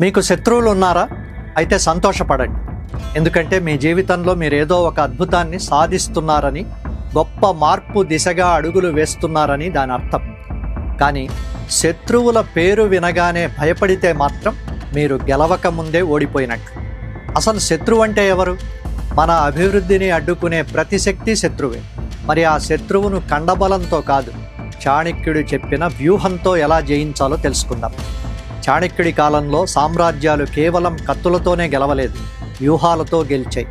మీకు శత్రువులు ఉన్నారా? అయితే సంతోషపడండి. ఎందుకంటే మీ జీవితంలో మీరు ఏదో ఒక అద్భుతాన్ని సాధిస్తున్నారని, గొప్ప మార్పు దిశగా అడుగులు వేస్తున్నారని దాని అర్థం. కానీ శత్రువుల పేరు వినగానే భయపడితే మాత్రం మీరు గెలవక ముందే ఓడిపోయినట్లు. అసలు శత్రువు అంటే ఎవరు? మన అభివృద్ధిని అడ్డుకునే ప్రతి శక్తి శత్రువే. మరి ఆ శత్రువును కండబలంతో కాదు, చాణక్యుడు చెప్పిన వ్యూహంతో ఎలా జయించాలో తెలుసుకుందాం. చాణక్యుడి కాలంలో సామ్రాజ్యాలు కేవలం కత్తులతోనే గెలవలేదు, వ్యూహాలతో గెలిచాయి.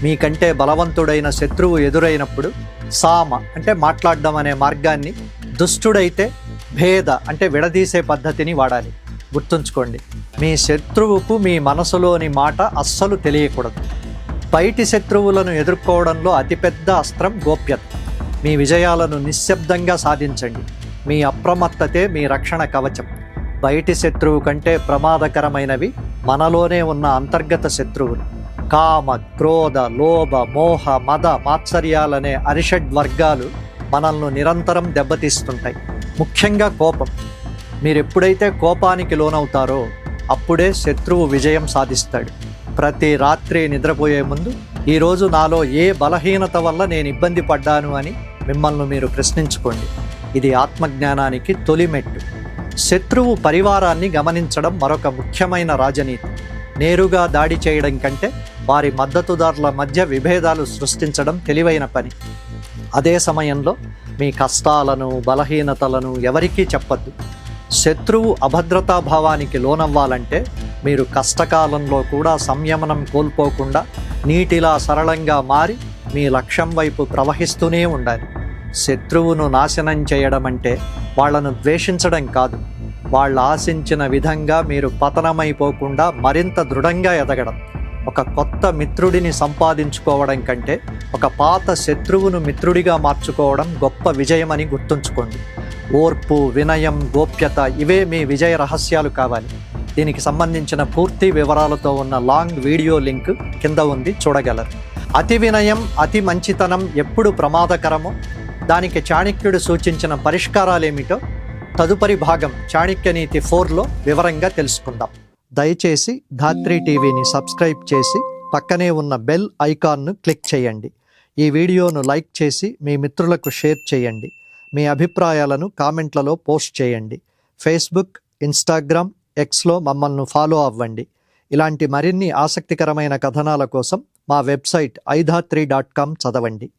మీకంటే బలవంతుడైన శత్రువు ఎదురైనప్పుడు సామ అంటే మాట్లాడడం అనే మార్గాన్ని, దుష్టుడైతే భేద అంటే విడదీసే పద్ధతిని వాడాలి. గుర్తుంచుకోండి, మీ శత్రువుకు మీ మనసులోని మాట అస్సలు తెలియకూడదు. బయటి శత్రువులను ఎదుర్కోవడంలో అతిపెద్ద అస్త్రం గోప్యత. మీ విజయాలను నిశ్శబ్దంగా సాధించండి. మీ అప్రమత్తతే మీ రక్షణ కవచం. బయటి శత్రువు కంటే ప్రమాదకరమైనవి మనలోనే ఉన్న అంతర్గత శత్రువులు. కామ, క్రోధ, లోభ, మోహ, మద, మాత్సర్యాలనే అరిషడ్ వర్గాలు మనల్ని నిరంతరం దెబ్బతీస్తుంటాయి. ముఖ్యంగా కోపం. మీరు ఎప్పుడైతే కోపానికి లోనవుతారో అప్పుడే శత్రువు విజయం సాధిస్తాడు. ప్రతి రాత్రి నిద్రపోయే ముందు ఈరోజు నాలో ఏ బలహీనత వల్ల నేను ఇబ్బంది పడ్డాను అని మిమ్మల్ని మీరు ప్రశ్నించుకోండి. ఇది ఆత్మజ్ఞానానికి తొలి మెట్టు. శత్రువు పరివారాన్ని గమనించడం మరొక ముఖ్యమైన రాజనీతి. నేరుగా దాడి చేయడం కంటే వారి మద్దతుదారుల మధ్య విభేదాలు సృష్టించడం తెలివైన పని. అదే సమయంలో మీ కష్టాలను, బలహీనతలను ఎవరికీ చెప్పద్దు. శత్రువు అభద్రతాభావానికి లోనవ్వాలంటే మీరు కష్టకాలంలో కూడా సంయమనం కోల్పోకుండా నీటిలా సరళంగా మారి మీ లక్ష్యం వైపు ప్రవహిస్తూనే ఉండాలి. శత్రువును నాశనం చేయడం అంటే వాళ్లను ద్వేషించడం కాదు, వాళ్ళు ఆశించిన విధంగా మీరు పతనమైపోకుండా మరింత దృఢంగా ఎదగడం. ఒక కొత్త మిత్రుడిని సంపాదించుకోవడం కంటే ఒక పాత శత్రువును మిత్రుడిగా మార్చుకోవడం గొప్ప విజయమని గుర్తుంచుకోండి. ఓర్పు, వినయం, గోప్యత ఇవే మీ విజయ రహస్యాలు కావాలి. దీనికి సంబంధించిన పూర్తి వివరాలతో ఉన్న లాంగ్ వీడియో లింక్ కింద ఉంది, చూడగలరు. అతి వినయం, అతి మంచితనం ఎప్పుడు ప్రమాదకరమో దానికి చాణక్యుడు సూచించిన పరిష్కారాలేమిటో తదుపరి భాగం చాణక్య నీతి 4లో వివరంగా తెలుసుకుందాం. దయచేసి ధాత్రి టీవీని సబ్స్క్రైబ్ చేసి పక్కనే ఉన్న బెల్ ఐకాన్ను క్లిక్ చేయండి. ఈ వీడియోను లైక్ చేసి మీ మిత్రులకు షేర్ చేయండి. మీ అభిప్రాయాలను కామెంట్లలో పోస్ట్ చేయండి. ఫేస్బుక్, ఇన్స్టాగ్రామ్, ఎక్స్లో మమ్మల్ని ఫాలో అవ్వండి. ఇలాంటి మరిన్ని ఆసక్తికరమైన కథనాల కోసం మా వెబ్సైట్ iDhatri.com చదవండి.